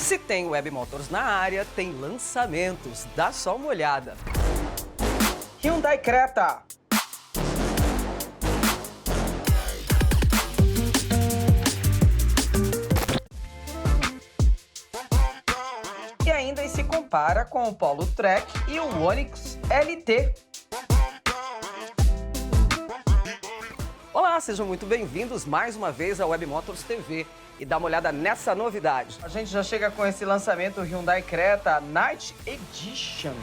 Se tem Web Motors na área, tem lançamentos. Dá só uma olhada. Hyundai Creta. E ainda se compara com o Polo Trek e o Onix LT. Olá, sejam muito bem-vindos mais uma vez ao Web Motors TV. E dá uma olhada nessa novidade. A gente já chega com esse lançamento Hyundai Creta Night Edition.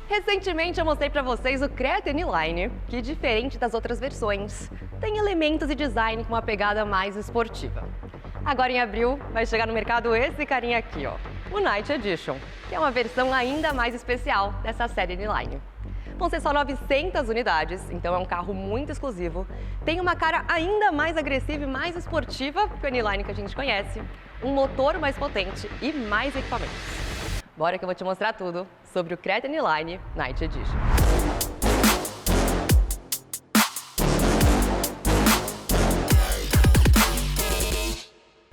Recentemente eu mostrei para vocês o Creta N-Line, que diferente das outras versões, tem elementos e design com uma pegada mais esportiva. Agora em abril vai chegar no mercado esse carinha aqui, ó, o Night Edition, que é uma versão ainda mais especial dessa série N-Line. Vão ser só 900 unidades, então é um carro muito exclusivo. Tem uma cara ainda mais agressiva e mais esportiva que o N-Line que a gente conhece, um motor mais potente e mais equipamentos. Bora que eu vou te mostrar tudo sobre o Creta N-Line Night Edition.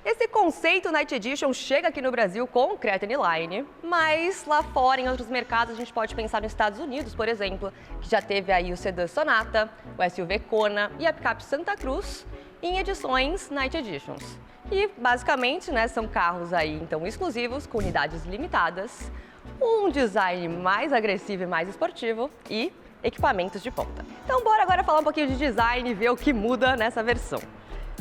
Esse conceito Night Edition chega aqui no Brasil com o Creta N-Line, mas lá fora, em outros mercados, a gente pode pensar nos Estados Unidos, por exemplo, que já teve aí o sedã Sonata, o SUV Kona e a picape Santa Cruz em edições Night Editions. E basicamente, né, são carros aí então exclusivos, com unidades limitadas, um design mais agressivo e mais esportivo e equipamentos de ponta. Então bora agora falar um pouquinho de design e ver o que muda nessa versão.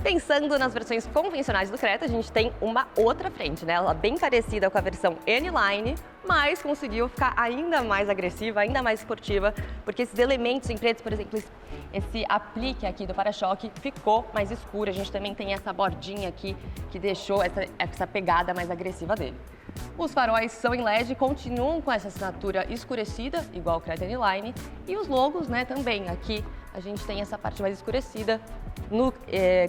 Pensando nas versões convencionais do Creta, a gente tem uma outra frente, né? Ela bem parecida com a versão N-Line, mas conseguiu ficar ainda mais agressiva, ainda mais esportiva, porque esses elementos em preto, por exemplo, esse aplique aqui do para-choque ficou mais escuro. A gente também tem essa bordinha aqui que deixou essa pegada mais agressiva dele. Os faróis são em LED e continuam com essa assinatura escurecida, igual o Creta N-Line, e os logos, né, também. Aqui a gente tem essa parte mais escurecida. No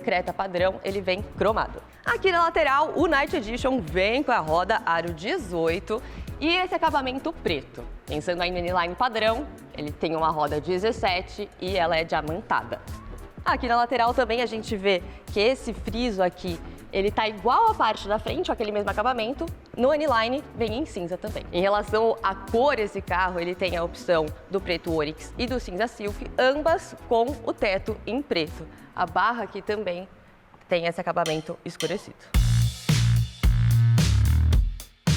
Creta padrão, ele vem cromado. Aqui na lateral, o Night Edition vem com a roda aro 18 e esse acabamento preto. Pensando aí no N-Line padrão, ele tem uma roda 17 e ela é diamantada. Aqui na lateral também a gente vê que esse friso aqui, ele tá igual à parte da frente, aquele mesmo acabamento. No N-Line vem em cinza também. Em relação à cor, esse carro ele tem a opção do preto Onix e do cinza Silk, ambas com o teto em preto. A barra aqui também tem esse acabamento escurecido.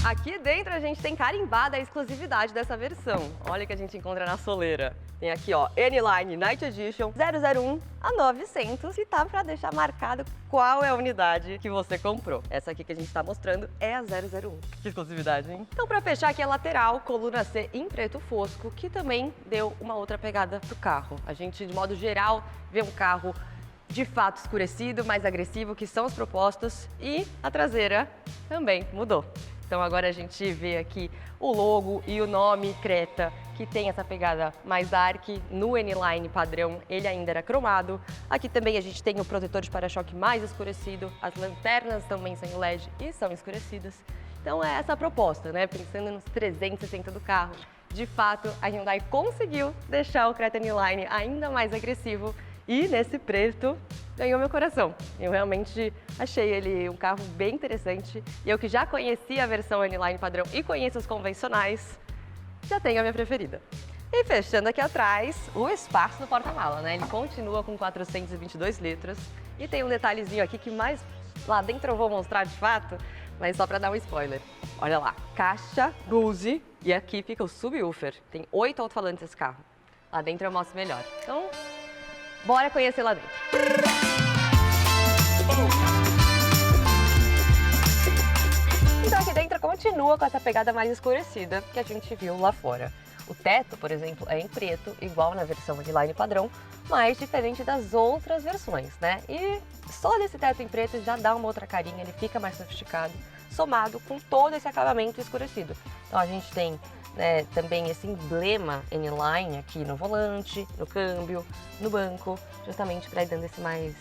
Aqui dentro a gente tem carimbada a exclusividade dessa versão. Olha o que a gente encontra na soleira. Tem aqui, ó, N-Line Night Edition 001 a 900 e tá para deixar marcado qual é a unidade que você comprou. Essa aqui que a gente está mostrando é a 001. Que exclusividade, hein? Então, para fechar aqui a lateral, coluna C em preto fosco, que também deu uma outra pegada pro carro. A gente, de modo geral, vê um carro de fato escurecido, mais agressivo, que são os propostos, e a traseira também mudou. Então agora a gente vê aqui o logo e o nome Creta, que tem essa pegada mais dark. No N-Line padrão ele ainda era cromado. Aqui também a gente tem o protetor de para-choque mais escurecido, as lanternas também são LED e são escurecidas. Então é essa a proposta, né? Pensando nos 360 do carro. De fato, a Hyundai conseguiu deixar o Creta N-Line ainda mais agressivo e nesse preto ganhou meu coração. Eu realmente achei ele um carro bem interessante e eu que já conhecia a versão N-Line padrão e conheço os convencionais, já tenho a minha preferida. E fechando aqui atrás, o espaço do porta-mala, né? Ele continua com 422 litros e tem um detalhezinho aqui que mais lá dentro eu vou mostrar de fato, mas só para dar um spoiler. Olha lá, caixa Bose e aqui fica o subwoofer. Tem 8 alto-falantes esse carro. Lá dentro eu mostro melhor. Então, bora conhecer lá dentro. Então aqui dentro continua com essa pegada mais escurecida que a gente viu lá fora. O teto, por exemplo, é em preto, igual na versão N-Line padrão, mas diferente das outras versões, né? E só desse teto em preto já dá uma outra carinha, ele fica mais sofisticado, somado com todo esse acabamento escurecido. Então a gente tem, né, também esse emblema N-Line aqui no volante, no câmbio, no banco, justamente para ir dando esse mais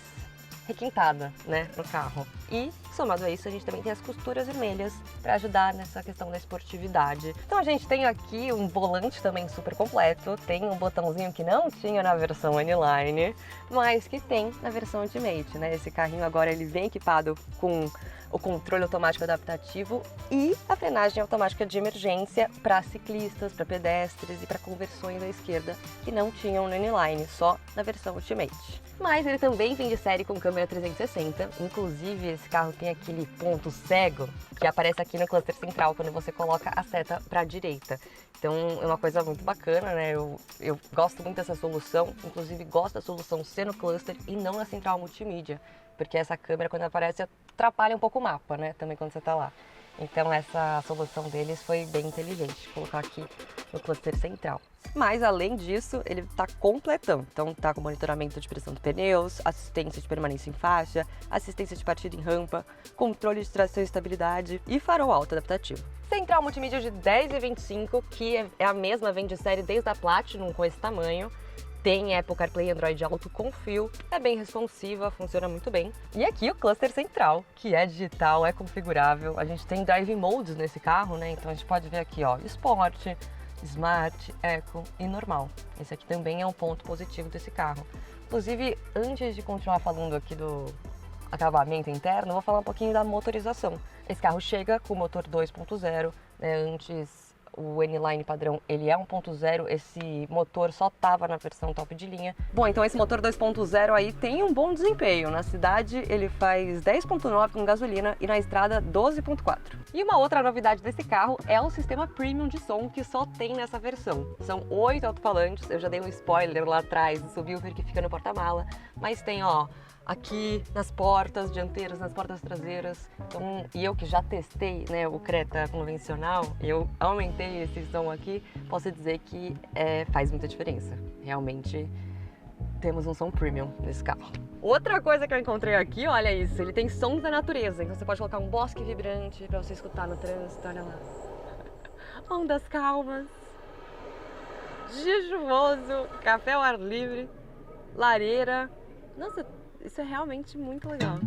requintada, né, no carro. E, somado a isso, a gente também tem as costuras vermelhas para ajudar nessa questão da esportividade. Então a gente tem aqui um volante também super completo, tem um botãozinho que não tinha na versão N-Line, mas que tem na versão Ultimate, né? Esse carrinho agora ele vem equipado com o controle automático adaptativo e a frenagem automática de emergência para ciclistas, para pedestres e para conversões à esquerda que não tinham no N-Line, só na versão Ultimate. Mas ele também vem de série com câmera 360, inclusive esse carro tem aquele ponto cego que aparece aqui no cluster central quando você coloca a seta para a direita. Então é uma coisa muito bacana, né? Eu gosto muito dessa solução, inclusive gosto da solução ser no cluster e não na central multimídia, porque essa câmera quando aparece atrapalha um pouco o mapa, né? Também quando você está lá. Então essa solução deles foi bem inteligente, colocar aqui no cluster central. Mas além disso, ele está completão. Então está com monitoramento de pressão dos pneus, assistência de permanência em faixa, assistência de partida em rampa, controle de tração e estabilidade e farol alto adaptativo. Central multimídia de 10,25, que é a mesma, vem de série desde a Platinum com esse tamanho. Tem Apple CarPlay e Android Auto com fio, é bem responsiva, funciona muito bem. E aqui o cluster central, que é digital, é configurável. A gente tem Drive Modes nesse carro, né? Então a gente pode ver aqui, ó, Sport, Smart, Eco e Normal. Esse aqui também é um ponto positivo desse carro. Inclusive, antes de continuar falando aqui do acabamento interno, eu vou falar um pouquinho da motorização. Esse carro chega com motor 2.0, né? Antes o N-Line padrão, ele é 1.0, esse motor só estava na versão top de linha. Bom, então esse motor 2.0 aí tem um bom desempenho. Na cidade ele faz 10.9 com gasolina e na estrada 12.4. E uma outra novidade desse carro é o sistema Premium de som que só tem nessa versão. São 8 alto-falantes, eu já dei um spoiler lá atrás do subwoofer que fica no porta-mala, mas tem, ó, aqui nas portas dianteiras, nas portas traseiras. Então, e eu que já testei, né, o Creta convencional, eu aumentei esse som aqui, posso dizer que faz muita diferença. Realmente temos um som premium nesse carro. Outra coisa que eu encontrei aqui, olha isso, ele tem sons da natureza. Então você pode colocar um bosque vibrante para você escutar no trânsito, olha lá. Ondas calmas, dia chuvoso, café ao ar livre, lareira. Nossa, isso é realmente muito legal.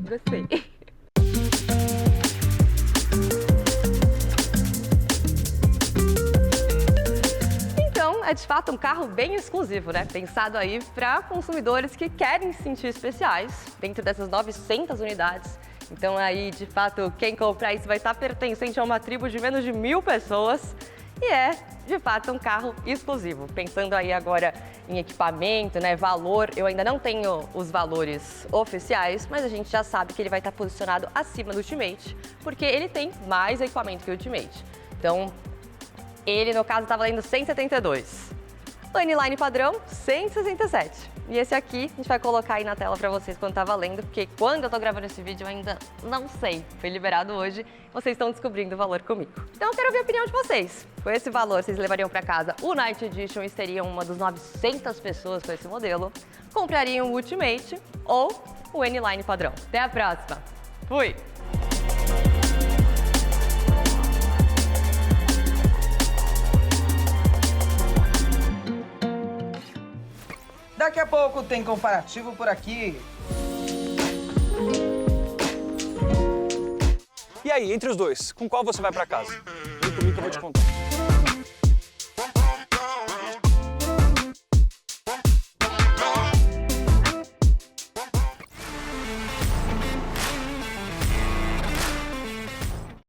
Gostei. Então, é de fato um carro bem exclusivo, né? Pensado aí para consumidores que querem se sentir especiais dentro dessas 900 unidades. Então aí, de fato, quem comprar isso vai estar pertencente a uma tribo de menos de 1000 pessoas. E é, de fato, um carro exclusivo. Pensando aí agora em equipamento, né, valor, eu ainda não tenho os valores oficiais, mas a gente já sabe que ele vai estar posicionado acima do Ultimate, porque ele tem mais equipamento que o Ultimate. Então, ele, no caso, está valendo 172. O N-Line padrão, 167. E esse aqui a gente vai colocar aí na tela para vocês quando tá valendo, porque quando eu tô gravando esse vídeo eu ainda não sei. Foi liberado hoje, vocês estão descobrindo o valor comigo. Então eu quero ouvir a opinião de vocês. Com esse valor, vocês levariam para casa o Night Edition e seriam uma das 900 pessoas com esse modelo? Comprariam o Ultimate ou o N-Line padrão? Até a próxima. Fui! Daqui a pouco tem comparativo por aqui. E aí, entre os dois, com qual você vai pra casa? Vem comigo que eu vou te contar.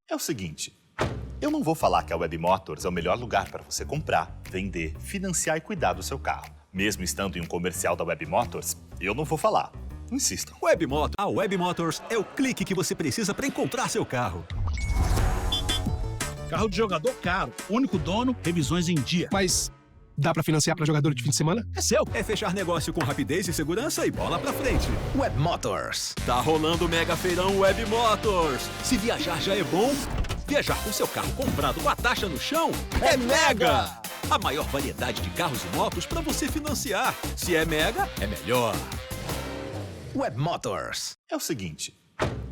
É o seguinte, eu não vou falar que a Web Motors é o melhor lugar para você comprar, vender, financiar e cuidar do seu carro. Mesmo estando em um comercial da Web Motors, eu não vou falar. Insistam. A Web Motors é o clique que você precisa para encontrar seu carro. Carro de jogador caro, único dono, revisões em dia. Mas dá pra financiar pra jogador de fim de semana? É seu. É fechar negócio com rapidez e segurança e bola pra frente. Web Motors. Tá rolando o mega feirão Web Motors. Se viajar já é bom, viajar com seu carro comprado com a taxa no chão é mega! A maior variedade de carros e motos para você financiar. Se é mega, é melhor. Web Motors. É o seguinte,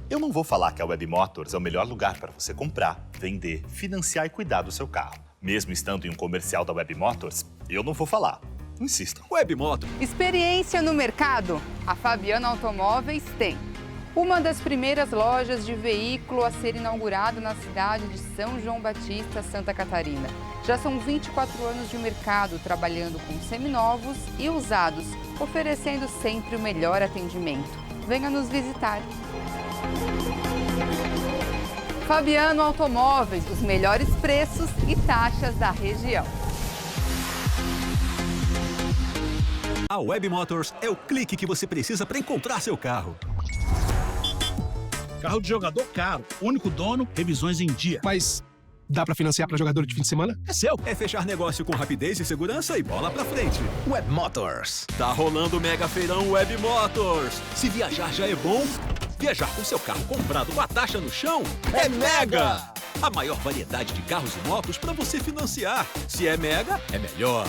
eu não vou falar que a Web Motors é o melhor lugar para você comprar, vender, financiar e cuidar do seu carro. Mesmo estando em um comercial da Web Motors, eu não vou falar. Insistam. Web Motors. Experiência no mercado? A Fabiana Automóveis tem. Uma das primeiras lojas de veículo a ser inaugurada na cidade de São João Batista, Santa Catarina. Já são 24 anos de mercado, trabalhando com seminovos e usados, oferecendo sempre o melhor atendimento. Venha nos visitar. Fabiano Automóveis, os melhores preços e taxas da região. A Web Motors é o clique que você precisa para encontrar seu carro. Carro de jogador caro, único dono, revisões em dia. Mas dá pra financiar pra jogador de fim de semana? É seu. É fechar negócio com rapidez e segurança e bola pra frente. Web Motors. Tá rolando o Mega Feirão Web Motors. Se viajar já é bom, viajar com seu carro comprado com a taxa no chão é mega! A maior variedade de carros e motos para você financiar. Se é mega, é melhor.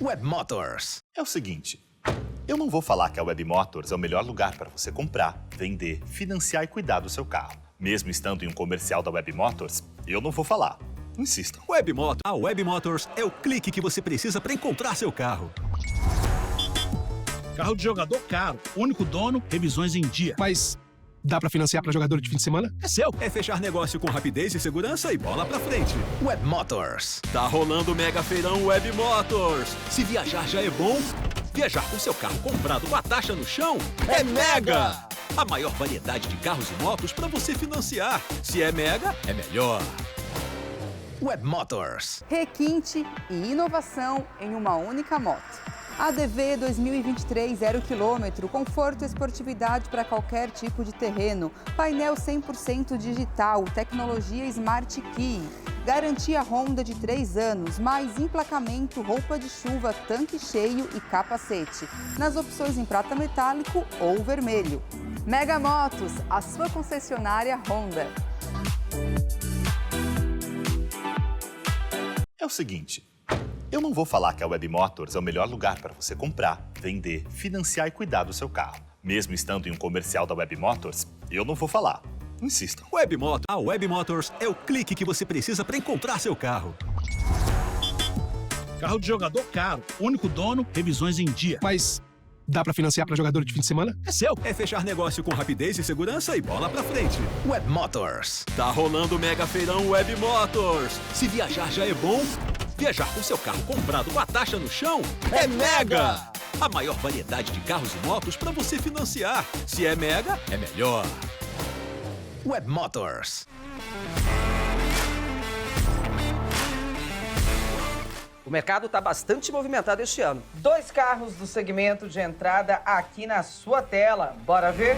Web Motors. É o seguinte, eu não vou falar que a Web Motors é o melhor lugar para você comprar, vender, financiar e cuidar do seu carro. Mesmo estando em um comercial da Web Motors, eu não vou falar. Insistam. Web Motors. A Web Motors é o clique que você precisa para encontrar seu carro. Carro de jogador caro, único dono, revisões em dia. Mas dá pra financiar pra jogador de fim de semana? É seu. É fechar negócio com rapidez e segurança e bola pra frente. Web Motors. Tá rolando o Mega Feirão Web Motors. Se viajar já é bom, viajar com seu carro comprado com a taxa no chão é mega! A maior variedade de carros e motos para você financiar. Se é mega, é melhor. Web Motors. Requinte e inovação em uma única moto. ADV 2023 0 km, conforto e esportividade para qualquer tipo de terreno, painel 100% digital, tecnologia Smart Key, garantia Honda de 3 anos, mais emplacamento, roupa de chuva, tanque cheio e capacete, nas opções em prata metálico ou vermelho. Mega Motos, a sua concessionária Honda. É o seguinte, eu não vou falar que a Web Motors é o melhor lugar para você comprar, vender, financiar e cuidar do seu carro. Mesmo estando em um comercial da Web Motors, eu não vou falar. Insistam. Web Motors. A Web Motors é o clique que você precisa para encontrar seu carro. Carro de jogador caro, único dono, revisões em dia. Mas dá pra financiar pra jogador de fim de semana? É seu. É fechar negócio com rapidez e segurança e bola pra frente. Web Motors. Tá rolando o Mega Feirão Web Motors. Se viajar já é bom, viajar com seu carro comprado com a taxa no chão é mega! A maior variedade de carros e motos para você financiar. Se é mega, é melhor. Web Motors. O mercado está bastante movimentado este ano. 2 carros do segmento de entrada aqui na sua tela. Bora ver?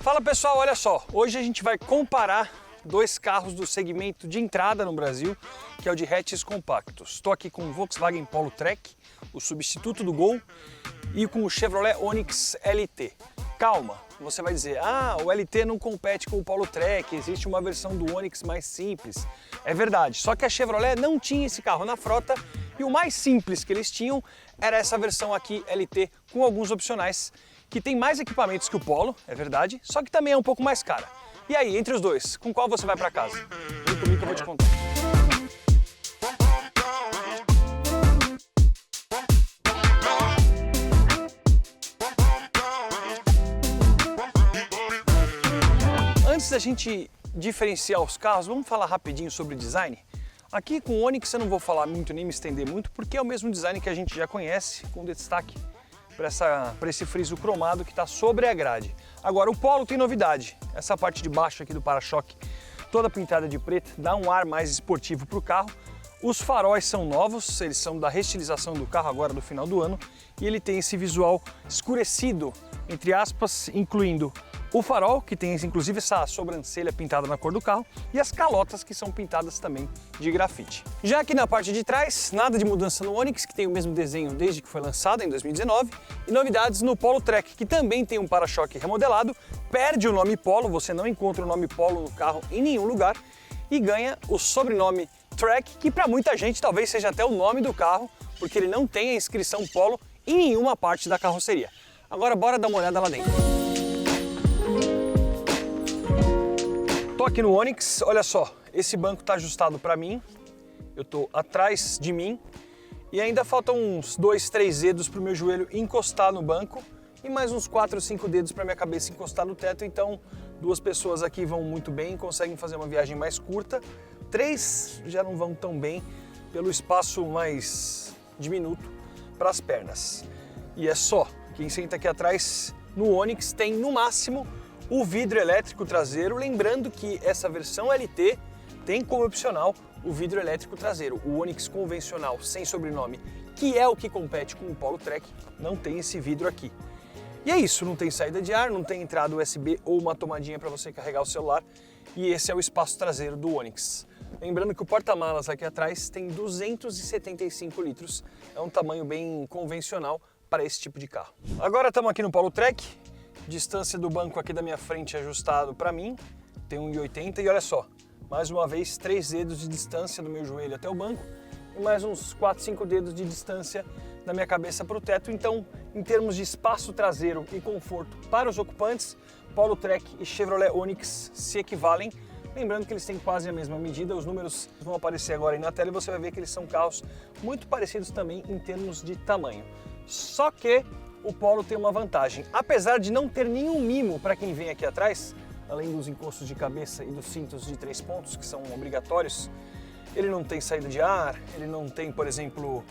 Fala pessoal, olha só, hoje a gente vai comparar 2 carros do segmento de entrada no Brasil, que é o de hatches compactos. Estou aqui com o Volkswagen Polo Trek, o substituto do Gol, e com o Chevrolet Onix LT. Calma, você vai dizer, o LT não compete com o Polo Trek, existe uma versão do Onix mais simples. É verdade, só que a Chevrolet não tinha esse carro na frota e o mais simples que eles tinham era essa versão aqui LT com alguns opcionais, que tem mais equipamentos que o Polo, é verdade, só que também é um pouco mais cara. E aí, entre os dois, com qual você vai para casa? Vem comigo que eu vou te contar. Antes da gente diferenciar os carros, vamos falar rapidinho sobre design? Aqui com o Onix eu não vou falar muito nem me estender muito, porque é o mesmo design que a gente já conhece, com destaque para esse friso cromado que está sobre a grade. Agora o Polo tem novidade, essa parte de baixo aqui do para-choque toda pintada de preto, dá um ar mais esportivo para o carro. Os faróis são novos, eles são da restilização do carro agora do final do ano e ele tem esse visual escurecido, entre aspas, incluindo o farol, que tem inclusive essa sobrancelha pintada na cor do carro, e as calotas que são pintadas também de grafite. Já aqui na parte de trás, nada de mudança no Onix, que tem o mesmo desenho desde que foi lançado em 2019, e novidades no Polo Trek, que também tem um para-choque remodelado, perde o nome Polo, você não encontra o nome Polo no carro em nenhum lugar, e ganha o sobrenome Trek, que para muita gente talvez seja até o nome do carro, porque ele não tem a inscrição Polo em nenhuma parte da carroceria. Agora bora dar uma olhada lá dentro. Tô aqui no Onix, olha só, esse banco está ajustado para mim, eu tô atrás de mim E ainda faltam uns 2, 3 dedos para o meu joelho encostar no banco e mais uns 4, 5 dedos para minha cabeça encostar no teto. Então, 2 pessoas aqui vão muito bem, conseguem fazer uma viagem mais curta. 3 já não vão tão bem pelo espaço mais diminuto para as pernas. E é só, quem senta aqui atrás no Onix tem no máximo o vidro elétrico traseiro, lembrando que essa versão LT tem como opcional o vidro elétrico traseiro. O Onix convencional, sem sobrenome, que é o que compete com o Polo Trek, não tem esse vidro aqui. E é isso, não tem saída de ar, não tem entrada USB ou uma tomadinha para você carregar o celular, e esse é o espaço traseiro do Onix. Lembrando que o porta-malas aqui atrás tem 275 litros, é um tamanho bem convencional para esse tipo de carro. Agora estamos aqui no Polo Trek, distância do banco aqui da minha frente ajustado para mim, tem 1,80 e olha só, mais uma vez 3 dedos de distância do meu joelho até o banco e mais uns 4, 5 dedos de distância da minha cabeça para o teto. Então, em termos de espaço traseiro e conforto para os ocupantes, Polo Trek e Chevrolet Onix se equivalem. Lembrando que eles têm quase a mesma medida, os números vão aparecer agora aí na tela e você vai ver que eles são carros muito parecidos também em termos de tamanho. Só que o Polo tem uma vantagem, apesar de não ter nenhum mimo para quem vem aqui atrás, além dos encostos de cabeça e dos cintos de 3 pontos, que são obrigatórios, ele não tem saída de ar, ele não tem, por exemplo,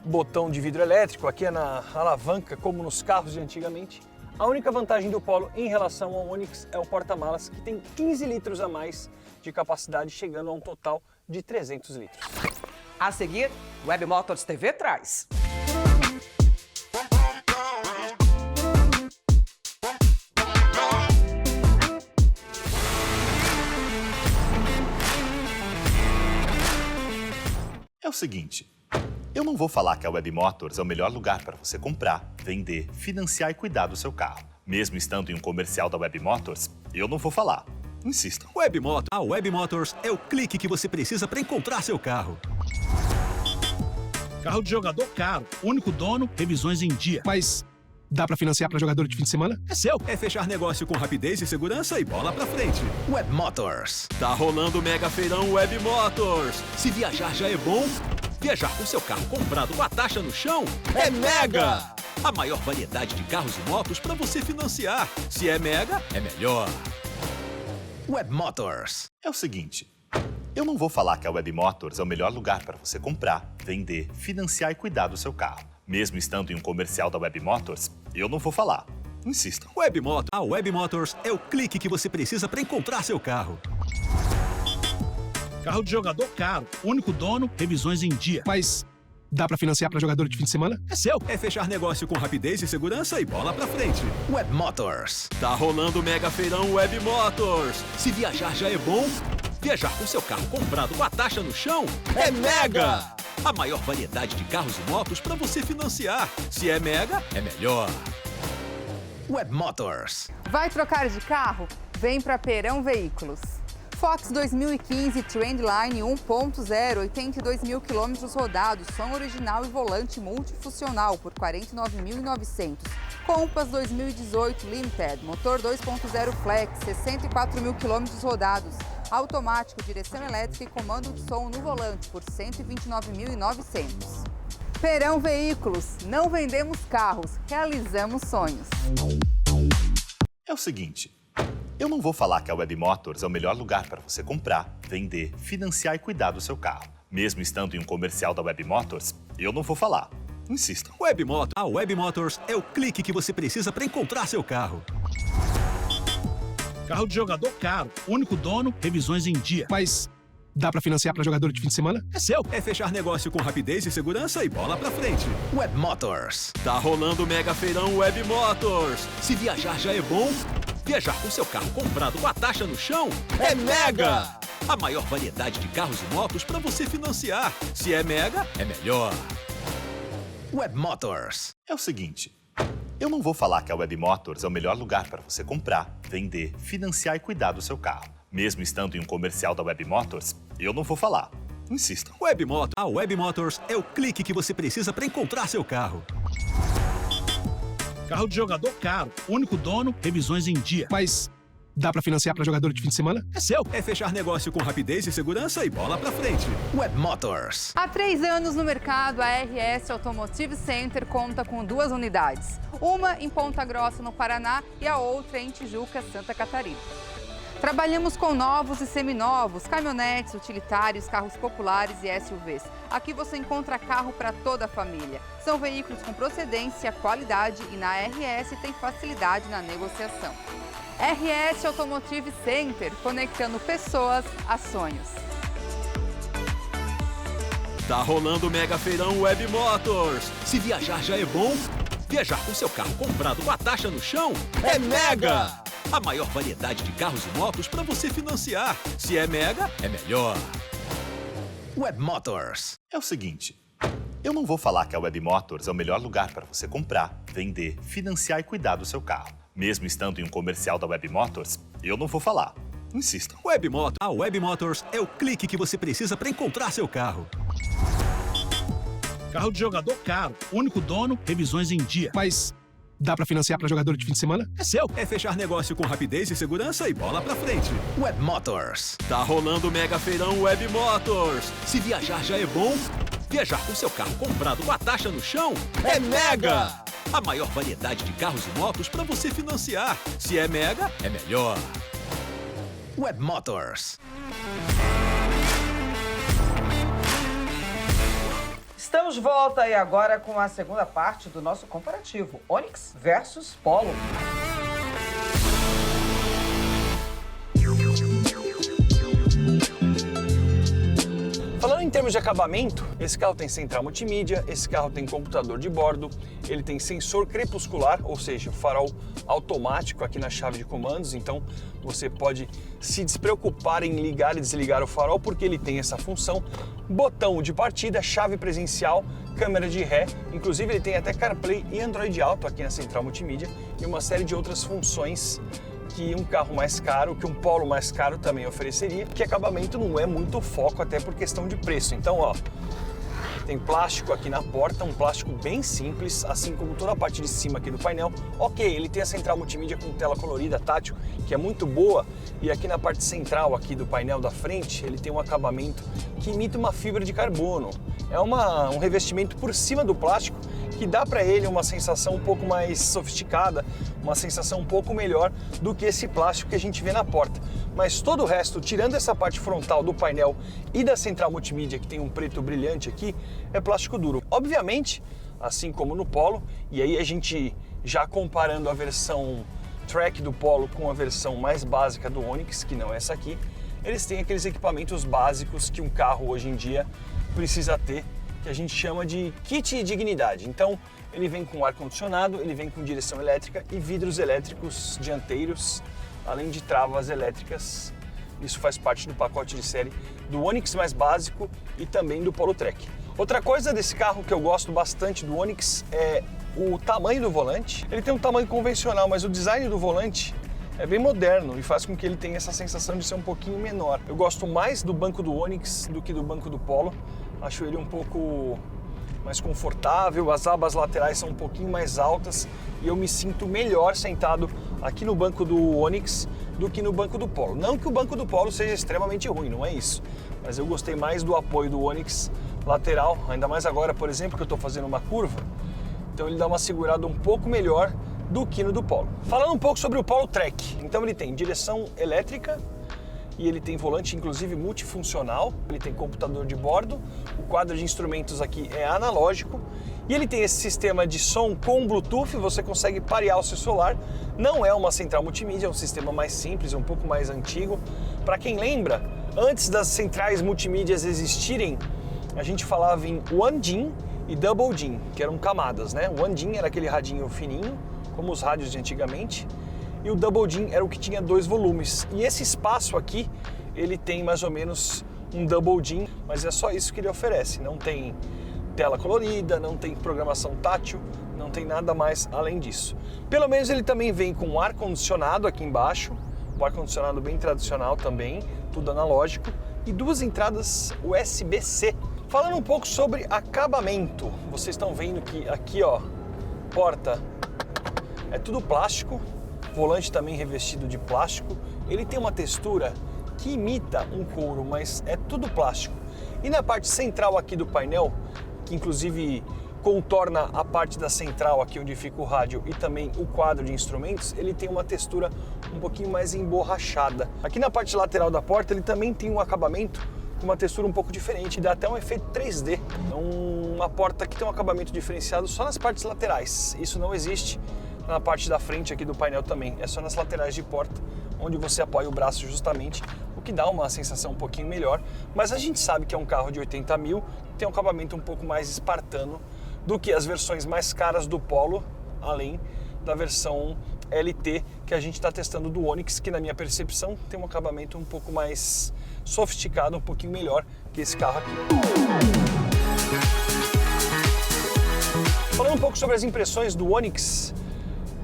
botão de vidro elétrico, aqui é na alavanca, como nos carros de antigamente. A única vantagem do Polo em relação ao Onix é o porta-malas, que tem 15 litros a mais de capacidade, chegando a um total de 300 litros. A seguir, Web Motors TV traz. É o seguinte, eu não vou falar que a Web Motors é o melhor lugar para você comprar, vender, financiar e cuidar do seu carro. Mesmo estando em um comercial da Web Motors, eu não vou falar. Insistam. A Web Motors é o clique que você precisa para encontrar seu carro. Carro de jogador caro, único dono, revisões em dia. Mas dá pra financiar pra jogador de fim de semana? É seu. É fechar negócio com rapidez e segurança e bola pra frente. Web Motors. Tá rolando o mega feirão Web Motors. Se viajar já é bom, viajar com seu carro comprado com a taxa no chão é mega! A maior variedade de carros e motos para você financiar. Se é mega, é melhor. Web Motors. É o seguinte, eu não vou falar que a Web Motors é o melhor lugar para você comprar, vender, financiar e cuidar do seu carro. Mesmo estando em um comercial da Web Motors, eu não vou falar. Insistam. A Web Motors é o clique que você precisa para encontrar seu carro. Carro de jogador caro, único dono, revisões em dia. Mas dá pra financiar pra jogador de fim de semana? É seu. É fechar negócio com rapidez e segurança e bola pra frente. Web Motors. Tá rolando o mega feirão Web Motors. Se viajar já é bom, viajar com seu carro comprado com a taxa no chão é mega! A maior variedade de carros e motos para você financiar. Se é mega, é melhor. Web Motors. Vai trocar de carro? Vem para Perão Veículos. Fox 2015 Trendline 1.0, 82 mil quilômetros rodados, som original e volante multifuncional por R$ 49.900. Compass 2018 Limited, motor 2.0 Flex, 64 mil quilômetros rodados. Automático, direção elétrica e comando de som no volante por R$ 129.900. Perão Veículos, não vendemos carros, realizamos sonhos. É o seguinte, eu não vou falar que a Web Motors é o melhor lugar para você comprar, vender, financiar e cuidar do seu carro. Mesmo estando em um comercial da Web Motors, eu não vou falar. Insistam. A Web Motors é o clique que você precisa para encontrar seu carro. Carro de jogador caro, único dono, revisões em dia. Mas dá pra financiar pra jogador de fim de semana? É seu. É fechar negócio com rapidez e segurança e bola pra frente. Web Motors. Tá rolando o mega feirão Web Motors. Se viajar já é bom, viajar com seu carro comprado com a taxa no chão é mega! A maior variedade de carros e motos para você financiar. Se é mega, é melhor. Web Motors. É o seguinte, eu não vou falar que a Web Motors é o melhor lugar para você comprar, vender, financiar e cuidar do seu carro. Mesmo estando em um comercial da Web Motors, eu não vou falar. Insistam. A Web Motors é o clique que você precisa para encontrar seu carro. Carro de jogador caro, único dono, revisões em dia. Mas Dá pra financiar pra jogador de fim de semana? É seu. É fechar negócio com rapidez e segurança e bola pra frente. Web Motors. Há 3 anos no mercado, a RS Automotive Center conta com 2 unidades. Uma em Ponta Grossa, no Paraná, e a outra em Tijuca, Santa Catarina. Trabalhamos com novos e seminovos, caminhonetes, utilitários, carros populares e SUVs. Aqui você encontra carro para toda a família. São veículos com procedência, qualidade e na RS tem facilidade na negociação. RS Automotive Center, conectando pessoas a sonhos. Tá rolando o Mega Feirão Web Motors. Se viajar já é bom, viajar com seu carro comprado com a taxa no chão é mega! A maior variedade de carros e motos para você financiar. Se é mega, é melhor. Web Motors. É o seguinte, eu não vou falar que a Web Motors é o melhor lugar para você comprar, vender, financiar e cuidar do seu carro. Mesmo estando em um comercial da Web Motors, eu não vou falar. Insistam. A Web Motors é o clique que você precisa para encontrar seu carro. Carro de jogador caro, único dono, revisões em dia. Mas dá pra financiar pra jogador de fim de semana? É seu. É fechar negócio com rapidez e segurança e bola pra frente. Web Motors. Tá rolando o Mega Feirão Web Motors. Se viajar já é bom, viajar com seu carro comprado com a taxa no chão é mega! A maior variedade de carros e motos para você financiar. Se é mega, é melhor. Web Motors. Estamos de volta e agora com a segunda parte do nosso comparativo, Onix versus Polo. Falando em termos de acabamento, esse carro tem central multimídia, esse carro tem computador de bordo, ele tem sensor crepuscular, ou seja, farol automático aqui na chave de comandos, então você pode se despreocupar em ligar e desligar o farol porque ele tem essa função. Botão de partida, chave presencial, câmera de ré, inclusive ele tem até CarPlay e Android Auto aqui na central multimídia e uma série de outras funções que um carro mais caro, que um Polo mais caro também ofereceria, que acabamento não é muito foco, até por questão de preço. Então, ó, tem plástico aqui na porta, um plástico bem simples, assim como toda a parte de cima aqui do painel. Ok, ele tem a central multimídia com tela colorida tátil, que é muito boa, e aqui na parte central aqui do painel da frente, ele tem um acabamento que imita uma fibra de carbono. É um revestimento por cima do plástico que dá para ele uma sensação um pouco mais sofisticada, uma sensação um pouco melhor do que esse plástico que a gente vê na porta. Mas todo o resto, tirando essa parte frontal do painel e da central multimídia, que tem um preto brilhante aqui, é plástico duro. Obviamente, assim como no Polo, e aí a gente já comparando a versão Track do Polo com a versão mais básica do Onix, que não é essa aqui, eles têm aqueles equipamentos básicos que um carro hoje em dia precisa ter, que a gente chama de kit dignidade. Então, ele vem com ar-condicionado, ele vem com direção elétrica e vidros elétricos dianteiros, além de travas elétricas. Isso faz parte do pacote de série do Onix mais básico e também do Polo Track. Outra coisa desse carro que eu gosto bastante do Onix é o tamanho do volante. Ele tem um tamanho convencional, mas o design do volante é bem moderno e faz com que ele tenha essa sensação de ser um pouquinho menor. Eu gosto mais do banco do Onix do que do banco do Polo. Acho ele um pouco mais confortável, as abas laterais são um pouquinho mais altas e eu me sinto melhor sentado aqui no banco do Onix do que no banco do Polo. Não que o banco do Polo seja extremamente ruim, não é isso, mas eu gostei mais do apoio do Onix lateral, ainda mais agora, por exemplo, que eu estou fazendo uma curva, então ele dá uma segurada um pouco melhor do que no do Polo. Falando um pouco sobre o Polo Track, então ele tem direção elétrica, e ele tem volante, inclusive, multifuncional, ele tem computador de bordo, o quadro de instrumentos aqui é analógico, e ele tem esse sistema de som com Bluetooth, você consegue parear o seu celular, não é uma central multimídia, é um sistema mais simples, um pouco mais antigo. Para quem lembra, antes das centrais multimídias existirem, a gente falava em One DIN e Double DIN, que eram camadas, né? O One DIN era aquele radinho fininho, como os rádios de antigamente, e o Double DIN era o que tinha 2 volumes. E esse espaço aqui, ele tem mais ou menos um Double DIN, mas é só isso que ele oferece. Não tem tela colorida, não tem programação tátil, não tem nada mais além disso. Pelo menos ele também vem com ar-condicionado aqui embaixo, um ar-condicionado bem tradicional também, tudo analógico, e 2 entradas USB-C. Falando um pouco sobre acabamento, vocês estão vendo que aqui, ó, porta é tudo plástico. volante também revestido de plástico. Ele tem uma textura que imita um couro, mas é tudo plástico. E na parte central aqui do painel, que inclusive contorna a parte da central aqui onde fica o rádio e também o quadro de instrumentos, ele tem uma textura um pouquinho mais emborrachada. Aqui na parte lateral da porta ele também tem um acabamento com uma textura um pouco diferente, dá até um efeito 3D. É uma porta que tem um acabamento diferenciado só nas partes laterais. Isso não existe na parte da frente aqui do painel também, é só nas laterais de porta, onde você apoia o braço justamente, o que dá uma sensação um pouquinho melhor. Mas a gente sabe que é um carro de 80 mil, tem um acabamento um pouco mais espartano do que as versões mais caras do Polo, além da versão LT que a gente está testando do Onix, que na minha percepção tem um acabamento um pouco mais sofisticado, um pouquinho melhor que esse carro aqui. Falando um pouco sobre as impressões do Onix,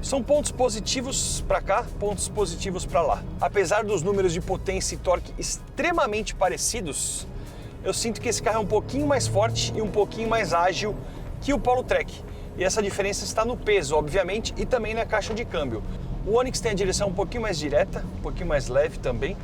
são pontos positivos para cá, pontos positivos para lá. Apesar dos números de potência e torque extremamente parecidos, eu sinto que esse carro é um pouquinho mais forte e um pouquinho mais ágil que o Polo Trek. E essa diferença está no peso, obviamente, e também na caixa de câmbio. O Onix tem a direção um pouquinho mais direta, um pouquinho mais leve também,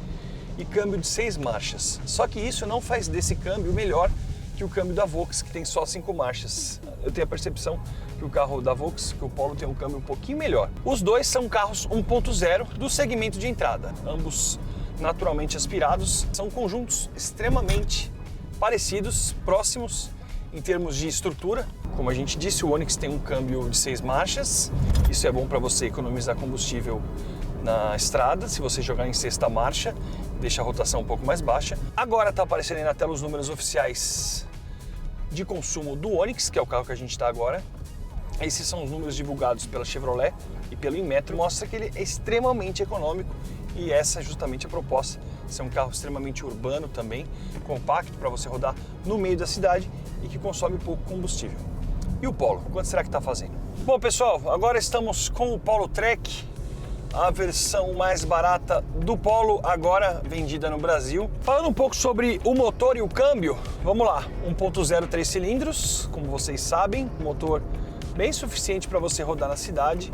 e câmbio de 6 marchas. Só que isso não faz desse câmbio melhor que o câmbio da Volks, que tem só 5 marchas. Eu tenho a percepção que o carro da Volks, que o Polo, tem um câmbio um pouquinho melhor. Os dois são carros 1.0 do segmento de entrada, ambos naturalmente aspirados. São conjuntos extremamente parecidos, próximos em termos de estrutura. Como a gente disse, o Onix tem um câmbio de 6 marchas. Isso é bom para você economizar combustível na estrada, se você jogar em 6ª marcha, deixa a rotação um pouco mais baixa. Agora está aparecendo aí na tela os números oficiais de consumo do Onix, que é o carro que a gente está agora. Esses são os números divulgados pela Chevrolet e pelo Inmetro. Mostra que ele é extremamente econômico e essa é justamente a proposta. Ser um carro extremamente urbano também, compacto para você rodar no meio da cidade e que consome pouco combustível. E o Polo, quanto será que está fazendo? Bom, pessoal, agora estamos com o Polo Trek, a versão mais barata do Polo, agora vendida no Brasil. Falando um pouco sobre o motor e o câmbio, vamos lá. 1.0 3 cilindros, como vocês sabem, motor bem suficiente para você rodar na cidade,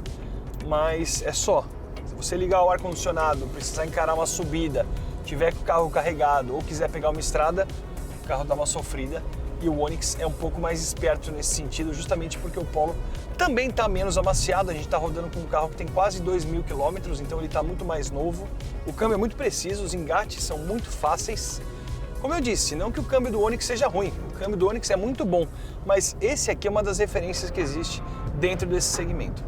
mas é só. Se você ligar o ar-condicionado, precisar encarar uma subida, tiver com o carro carregado ou quiser pegar uma estrada, o carro dá uma sofrida. E o Onix é um pouco mais esperto nesse sentido, justamente porque o Polo também está menos amaciado. A gente está rodando com um carro que tem quase 2.000 km, então ele está muito mais novo. O câmbio é muito preciso, os engates são muito fáceis. Como eu disse, não que o câmbio do Onix seja ruim, o câmbio do Onix é muito bom, mas esse aqui é uma das referências que existe dentro desse segmento.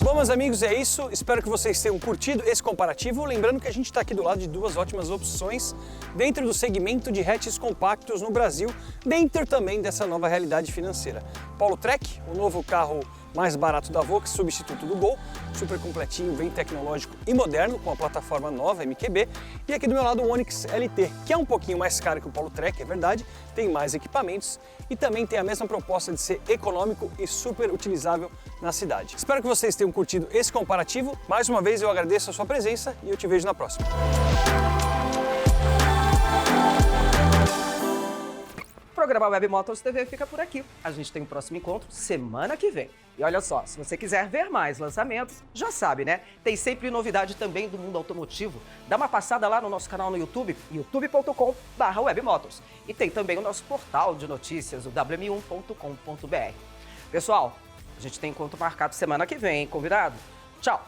Bom, meus amigos, é isso. Espero que vocês tenham curtido esse comparativo. Lembrando que a gente está aqui do lado de duas ótimas opções dentro do segmento de hatches compactos no Brasil, dentro também dessa nova realidade financeira. Polo Trek, o novo carro mais barato da Volks, substituto do Gol, super completinho, bem tecnológico e moderno, com a plataforma nova MQB. E aqui do meu lado o Onix LT, que é um pouquinho mais caro que o Polo Trek, é verdade, tem mais equipamentos e também tem a mesma proposta de ser econômico e super utilizável na cidade. Espero que vocês tenham curtido esse comparativo. Mais uma vez eu agradeço a sua presença e eu te vejo na próxima. O programa Web Motors TV fica por aqui. A gente tem um próximo encontro semana que vem. E olha só, se você quiser ver mais lançamentos, já sabe, né? Tem sempre novidade também do mundo automotivo. Dá uma passada lá no nosso canal no YouTube, youtube.com/webmotors. E tem também o nosso portal de notícias, o wm1.com.br. Pessoal, a gente tem encontro marcado semana que vem, hein? Combinado? Tchau!